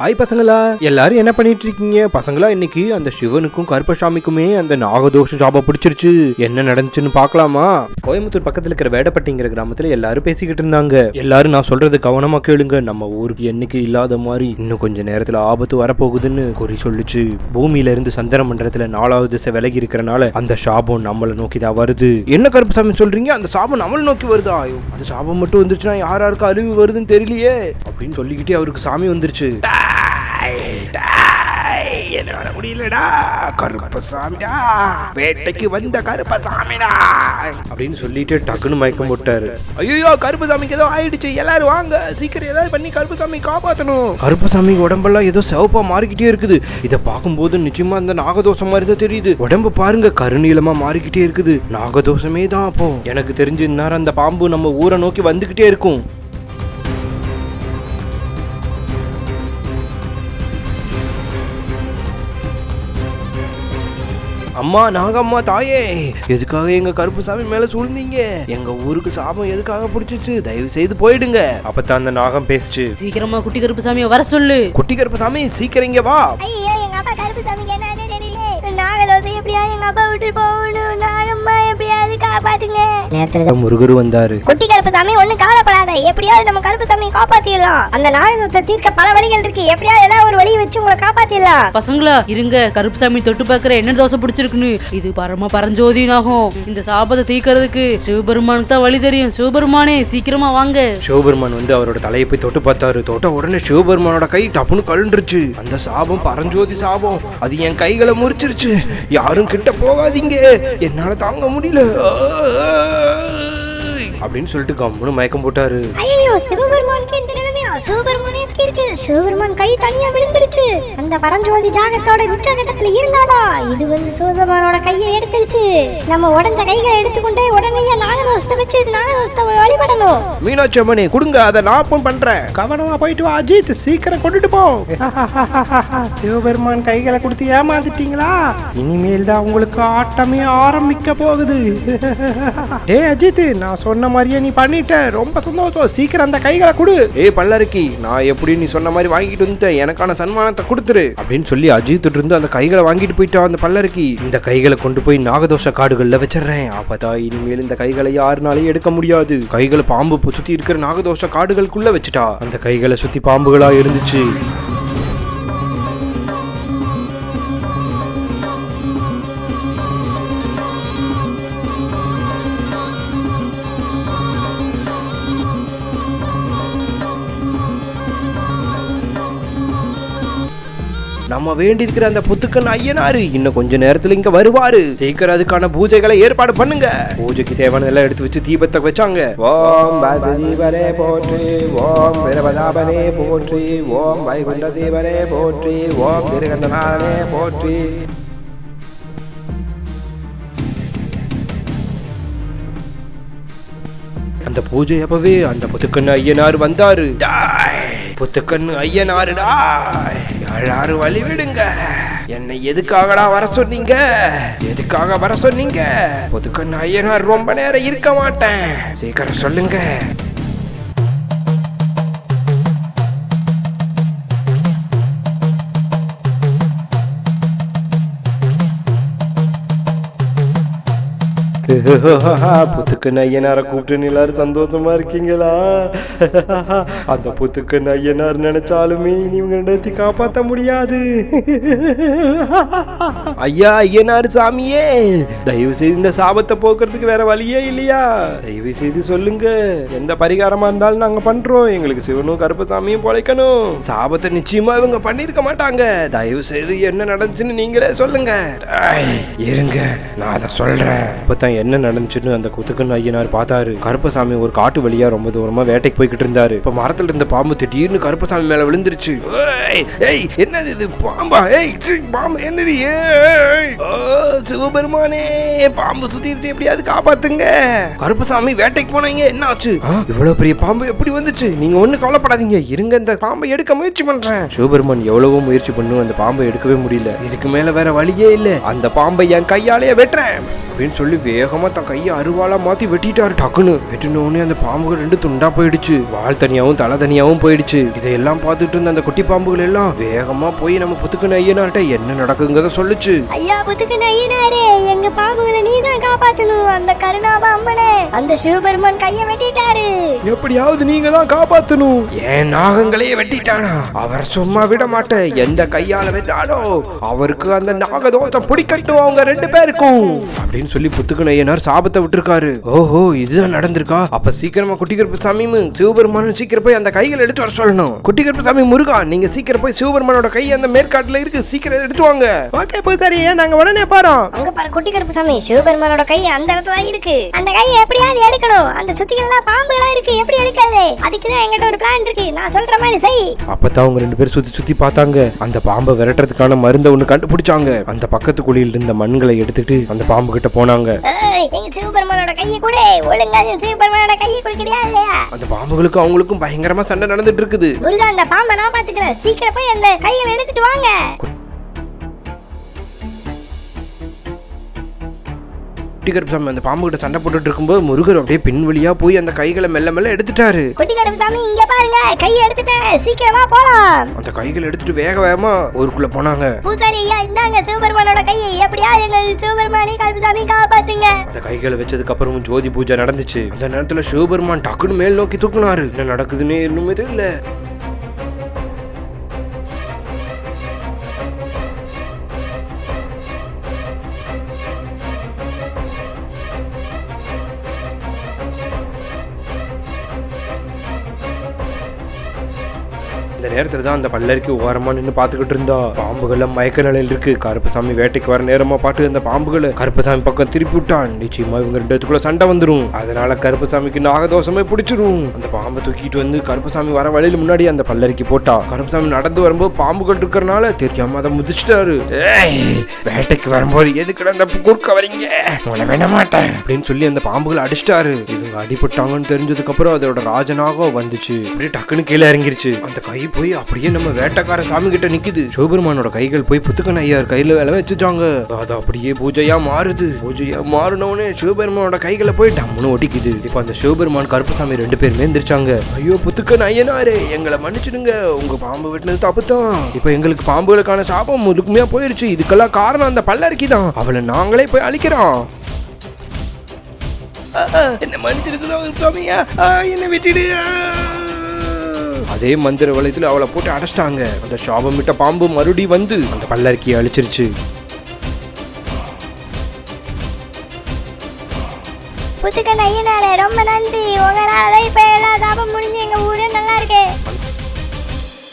Hi பசங்களா, எல்லாரும் என்ன பண்ணிட்டு இருக்கீங்க? பசங்களா, இன்னைக்கு அந்த சிவனுக்கும் கருப்பசாமிக்குமே அந்த நாகதோஷ சாபம் பிடிச்சிருச்சு. என்ன நடந்துச்சுன்னு பாக்கலாமா? கோயம்புத்தூர் பக்கத்துல இருக்கிற வேடப்பட்டிங்கிற கிராமத்துல எல்லாரும் பேசிக்கிட்டு இருந்தாங்க. எல்லாரும் நான் சொல்றது கவனமா கேளுங்க. நம்ம ஊருக்கு என்னைக்கு இல்லாத மாதிரி இன்னும் கொஞ்ச நேரத்துல ஆபத்து வரப்போகுதுன்னு குறி சொல்லுச்சு. பூமியில இருந்து சந்திர மண்டலத்துல 4வது திசை விலகி இருக்கிறனால அந்த சாபம் நம்மளை நோக்கி தான் வருது. என்ன கருப்பசாமி சொல்றீங்க? அந்த சாபம் நம்மளை நோக்கி வருதா? அந்த சாபம் மட்டும் வந்துருச்சுன்னா யாருக்கு அழிவு வருதுன்னு தெரியலையே அப்படின்னு சொல்லிக்கிட்டே அவருக்கு சாமி வந்துருச்சு. என்னால முடியலடா கருப்பசாமிடா, வேட்டைக்கு வந்த கருப்பசாமிடா அப்படின்னு சொல்லிட்டு டக்குன்னு மயக்கம் போட்டாரு. ஐயோ, கருப்பசாமிக்கு ஏதோ ஆயிடுச்சு, எல்லாரும் வாங்க சீக்கிரம் ஏதாவது பண்ணி கருப்பசாமி காப்பாத்தணும். கருப்பசாமி உடம்பெல்லாம் ஏதோ சிவப்பா மாறிக்கிட்டே இருக்குது. இதை பார்க்கும்போது நிச்சயமா அந்த நாகதோஷம் மாதிரி தான் தெரியுது. உடம்பு பாருங்க, கருநீளமா மாறிக்கிட்டே இருக்குது. நாகதோஷமே தான். அப்போ எனக்கு தெரிஞ்சு இந்நேரம் அந்த பாம்பு நம்ம ஊரை நோக்கி வந்துகிட்டே இருக்கும். அம்மா நாகம்மா தாயே, எதுக்காக எங்க கருப்புசாமி மேல சூழ்ந்தீங்க? எங்க ஊருக்கு சாபம் எதுக்காக பிடிச்சிச்சு? தயவு செய்து போயிடுங்க. அப்பதான் அந்த நாகம் பேசிச்சு. சீக்கிரமா குட்டி கருப்புசாமியை வர சொல்லு. குட்டி கருப்புசாமி சீக்கிரம் இங்க வா. ஐயோ, எங்க அப்பா கருப்புசாமிக்கு என்ன தெரியல. நாகதோஷை எப்படியா எங்க அப்பா விட்டு போகணும். நாகம்மா எப்படியாவது காப்பாத்துங்க. நேரத்துல முருகர் வந்தாரு. குட்டி கருப்புசாமி ஒண்ணு கவலைப்படாத, எப்படியாவது நம்ம கருப்புசாமியை காப்பாத்திடலாம். அந்த நாகதோஷத்தை தீர்க்க பல வழிகள் இருக்கு. எப்படியாவது ஏதாவது ஒரு வழி வச்சு உங்களை காப்பாத்திடலாம். பசங்களா இருங்க, கருப்புசாமி தொட்டு பாக்குற என்ன தோசை பிடிச்சிருக்குன்னு. இது பரம பரஞ்சோதி நாகம். இந்த சாபத்தை தீர்க்கிறதுக்கு சிவபெருமானுக்கு தான் வழி தெரியும். சிவபெருமானே சீக்கிரமா வாங்க. சிவபெருமான் வந்து அவரோட தலையை போய் தொட்டு பார்த்தாரு. தொட்ட உடனே சிவபெருமானோட கை டப்புன்னு கழுந்துருச்சு. அந்த சாபம் பரஞ்சோதி சாபம். அது என் கைகளை முறிச்சிருச்சு. யாரும் கிட்ட போகாதீங்க, என்னால தாங்க முடியல அப்படின்னு சொல்லிட்டு கம்முன்னு மயக்கம் போட்டாரு. ஐயோ, சிவபெருமானுக்கு இந்த நிலைமையா? சிவபெருமானே தீர்ச்சு. சிவபெருமான் கை தனியா விழுந்துருச்சு. அந்த பரஞ்சோதி ஜாகத்தோட உச்சகட்டத்துல இருந்தாடா. இது வந்து சிவபெருமானோட கையை எடுத்துருச்சு. நம்ம உடஞ்ச கைகளை எடுத்துக்கொண்டே உடனே நாகதோஷத்தை வச்சு நாகதோஷத்தை வழிபடணும். மீனாட்சி அம்மனே கொடுங்க, அதை நான் பண்றேன். கவனமா போயிட்டு வா அஜித், சீக்கிரம் கொண்டுட்டு போ. சிவபெருமான் கைகளை கொடுத்து ஏமாத்திட்டீங்களா? இனிமேல் தான் உங்களுக்கு ஆட்டமே ஆரம்பிக்க போகுது. டே அஜித், நான் சொன்ன மாதிரியே நீ பண்ணிட்ட. ரொம்ப சந்தோஷம். சீக்கிரம் அந்த கைகளை கொடு. பல்லருக்கு, நான் எப்படி நீ சொன்ன மாதிரி வாங்கிட்டு வந்துட்டேன். எனக்கான சன்மானத்தை கொடுத்துரு அப்படின்னு சொல்லி அஜித் இருந்து அந்த கைகளை வாங்கிட்டு போயிட்டான் அந்த பல்லருக்கு. இந்த கைகளை கொண்டு போய் நாகதோஷ காடுகள்ல வச்சிடறேன். அப்பதான் இனிமேல் இந்த கைகளை யாருனாலையும் எடுக்க முடியாது. கைகளை பாம்பு சுத்தி இருக்கிற நாகதோஷ காடுகளுக்குள்ள வச்சுட்டா. அந்த கைகளை சுத்தி பாம்புகளா இருந்துச்சு. நம்ம வேண்டி இருக்கிற அந்த புத்துக்கன் ஐயனாரு இன்னும் கொஞ்ச நேரத்துல இங்க வருவாரு. சீக்கிரம் அதுக்கான பூஜைகளை ஏற்பாடு பண்ணுங்க. பூஜைக்கு தேவையான எல்லாம் எடுத்து வச்சு தீபத்தை வச்சாங்க. ஓம் பாதீபரே போற்றி, ஓம் பிரபதாபனே போற்றி, ஓம் வைகுண்ட தீபரே போற்றி, ஓம் திருகண்டநாதனே போற்றி. அந்த பூஜை அப்பவே அந்த புத்துக்கண்ணு ஐயனார் வந்தாரு. புத்துக்கண்ணு ஐயனாருடா, எல்லாரும் வழி விடுங்க. என்னை எதுக்காகடா வர சொன்னீங்க? எதுக்காக வர சொன்னீங்க? புத்துக்கண்ணு ஐயனார் ரொம்ப நேரம் இருக்க மாட்டேன், சீக்கிரம் சொல்லுங்க. புத்துக்கண்ண ஐயனார கூப்பிட்டு எல்லாரும் சந்தோஷமா இருக்கீங்களா? அந்த புத்துக்கண்ண ஐயனார் நினைச்சாலுமே இவங்க நடத்தி காப்பாற்ற முடியாது. ஐயா ஐயனார் சாமியே, தயவு செய்து இந்த சாபத்தை போக்குறதுக்கு வேற வழியே இல்லையா? தயவு செய்து சொல்லுங்க. எந்த பரிகாரமா இருந்தாலும் நாங்க பண்றோம். எங்களுக்கு சிவனும் கருப்பசாமியும் பொழைக்கணும். சாபத்தை நிச்சயமா இவங்க பண்ணிருக்க மாட்டாங்க. தயவு செய்து என்ன நடந்துச்சுன்னு நீங்களே சொல்லுங்க. இருங்க, நான் அதை சொல்றேன். இப்பதான் என்ன நடந்துச்சுன்னு அந்த புத்துக்கண்ணு ஐயனார் பார்த்தாரு. கருப்பசாமி ஒரு காட்டு வழியா ரொம்ப தூரமா வேட்டைக்கு போய்கிட்டு இருந்தாரு. இப்ப மரத்துல இருந்த பாம்பு திடீர்னு கருப்பசாமி மேல விழுந்துருச்சு. என்னது இது? பாம்பா? பாம்பு என்னது? சிவபெருமானே, பாம்பு சுத்திருச்சு, எப்படியாவது காப்பாத்துங்க. கருப்பசாமி வேட்டைக்கு போனீங்க, என்ன ஆச்சு? இவ்வளவு பெரிய பாம்பு எப்படி வந்துச்சு? நீங்க ஒண்ணு கவலைப்படாதீங்க, இருங்க, இந்த பாம்பை எடுக்க முயற்சி பண்றேன். சிவபெருமான் எவ்வளவோ முயற்சி பண்ணும், அந்த பாம்பை எடுக்கவே முடியல. இதுக்கு மேல வேற வழியே இல்ல. அந்த பாம்பை என் கையாலேயே வெட்டுறேன் அப்படின்னு சொல்லி வேகமா வேகமா தன் கையை அருவாளா மாத்தி வெட்டிட்டாரு. டக்குன்னு வெட்டினோடனே அந்த பாம்புகள் 2 துண்டா போயிடுச்சு. வால் தனியாவும் தலை தனியாவும் போயிடுச்சு. இதையெல்லாம் பார்த்துட்டு இருந்த அந்த குட்டி பாம்புகள் எல்லாம் வேகமா போய் நம்ம புத்துக்கன் ஐயனார்ட்ட என்ன நடக்குங்கிறத சொல்லுச்சு. ஐயா புத்துக்கன் ஐயனாரே, எங்க பாம்புகளை நீதான் காப்பாத்தணும். அந்த கருணாப அம்மனே அந்த சிவபெருமான் கையை வெட்டிட்டாரு. எப்படியாவது நீங்க தான் காப்பாத்தணும். ஏன் நாகங்களையே வெட்டிட்டானா? அவர் சும்மா விட மாட்டேன். எந்த கையால வெட்டானோ அவருக்கு அந்த நாகதோஷம் பிடிக்கட்டும் அவங்க 2 பேருக்கும் அப்படின்னு சொல்லி புத்துக்கன் ஐயனார் சாபத்தை விட்டுருக்காரு. ஓஹோ, இதுதான் நடந்திருக்கா? அப்ப சீக்கிரமா குட்டி கருப்பசாமியும் சிவபெருமானும் சீக்கிரம் போய் அந்த கைகளை எடுத்து வர சொல்லணும். குட்டி கருப்பசாமி, முருகா, நீங்க சீக்கிரம் போய் சிவபெருமானோட கை அந்த மேற்காட்டுல இருக்கு, சீக்கிரம் எடுத்து வாங்க. ஓகே பூசாரி, நாங்க உடனே போறோம். அங்க பாரு குட்டி கருப்பசாமி, சிவபெருமானோட கை அந்த இடத்துல இருக்கு. அந்த கையை எப்படியாவது எடுக்கணும். அந்த சுத்திகள்லாம் பாம்புகளா இருக்கு, எப்படி எடுக்கிறது? அதுக்குதான் எங்கிட்ட ஒரு பிளான் இருக்கு. நான் சொல்ற மாதிரி செய். அப்பதான் அவங்க 2 பேரும் சுத்தி சுத்தி பார்த்தாங்க. அந்த பாம்பை விரட்டுறதுக்கான மருந்தை ஒண்ணு கண்டுபிடிச்சாங்க. அந்த பக்கத்து குழியில் இருந்த மண்களை எடுத்துட்டு அந்த பாம்பு கிட்ட போனாங்க. எங்க சிவபெருமானோட கையை கூட ஒழுங்கா சிவபெருமானோட கையை கொடுக்கறியா இல்லையா? அந்த பாம்புகளுக்கும் அவங்களுக்கும் பயங்கரமா சண்டை நடந்துட்டு இருக்குது. முருகா, அந்த பாம்பை நான் பாத்துக்கிறேன். சீக்கிரம் போய் அந்த கைகளை எடுத்துட்டு வாங்க. குட்டி கருப்பசாமி அந்த பாம்பு கிட்ட சண்டை போட்டுட்டு இருக்கும்போது முருகர் அப்படியே பின் வழியா போய் அந்த கைகளை மெல்ல மெல்ல எடுத்துட்டாரு. குட்டி கருப்பசாமி, இங்க பாருங்க, கையை எடுத்துட்டேன். சீக்கிரமா போலாம். அந்த கைகளை எடுத்துட்டு வேக வேகமா ஊருக்குள்ள போனாங்க. பூசாரி ஐயா, இந்தாங்க சிவபெருமானோட கையை. எப்படியா எங்க சிவபெருமானை கருப்பசாமி காப்பாத்துங்க. அந்த கைகளை வச்சதுக்கு அப்புறம் ஜோதி பூஜை நடந்துச்சு. அந்த நேரத்துல சிவபெருமான் டக்குன்னு மேல் நோக்கி தூக்குனாரு. என்ன நடக்குதுன்னு இன்னுமே தெரியல. இந்த நேரத்துல தான் அந்த பல்லருக்கு ஓரமா நின்று பாத்துக்கிட்டு இருந்தா. பாம்புகள் மயக்க நிலையில் இருக்கு. கருப்பசாமி வேட்டைக்கு வர நேரமா பாட்டு அந்த பாம்புகளை கருப்பசாமி பக்கம் திருப்பி விட்டான். நிச்சயமா இவங்க 2 பேத்துக்குள்ள சண்டை வந்துரும். அதனால கருப்பசாமிக்கு நாகதோஷமே பிடிச்சிரும். அந்த பாம்பை தூக்கிட்டு வந்து கருப்பசாமி வர வழியில முன்னாடி அந்த பல்லருக்கு போட்டா. கருப்பசாமி நடந்து வரும்போது பாம்புகள் இருக்கிறனால தெரியாம அதை முதிச்சிட்டாரு. வேட்டைக்கு வரும்போது எதுக்கு அந்த குறுக்க வரீங்க, உங்களை விட மாட்டேன் அப்படின்னு சொல்லி அந்த பாம்புகளை அடிச்சிட்டாரு. இவங்க அடிபட்டாங்கன்னு தெரிஞ்சதுக்கு அப்புறம் அதோட ராஜநாகம் வந்துச்சு. அப்படியே டக்குன்னு கீழே இறங்கிருச்சு. அந்த கை போய் அப்படியே நம்ம வேட்டைக்கார சாமி கிட்ட நிக்குது. சிவபெருமானோட கைகள் போய் புத்துக்கன் ஐயார் கையில வேலை வச்சுட்டாங்க. அது அப்படியே பூஜையா மாறுது. பூஜையா மாறினோடனே சிவபெருமானோட கைகளை போய் டம்முன்னு ஒட்டிக்குது. இப்ப அந்த சிவபெருமான் கருப்பசாமி 2 பேருமே எந்திரிச்சாங்க. ஐயோ புத்துக்கன் ஐயனாரே, எங்களை மன்னிச்சிடுங்க. உங்க பாம்பு வெட்டினது தப்புதான். இப்ப எங்களுக்கு பாம்புகளுக்கான சாபம் முழுமையா போயிருச்சு. இதுக்கெல்லாம் காரணம் அந்த பல்லருக்கு தான். அவளை நாங்களே போய் அழிக்கிறோம். என்ன மன்னிச்சிருக்கா, என்ன விட்டுடு. அதே மந்திர வளையத்துல அவளை போட்டு அடைச்சிட்டாங்க. அந்த சாபம் விட்ட பாம்பு மறுபடி வந்து அந்த பல்லருக்கியை அழிச்சிருச்சு. புத்துக்கன் ஐயனாரே, ரொம்ப நன்றி. உங்களால இப்ப எல்லா சாபம் முடிஞ்சு எங்க ஊரே நல்லா இருக்கு.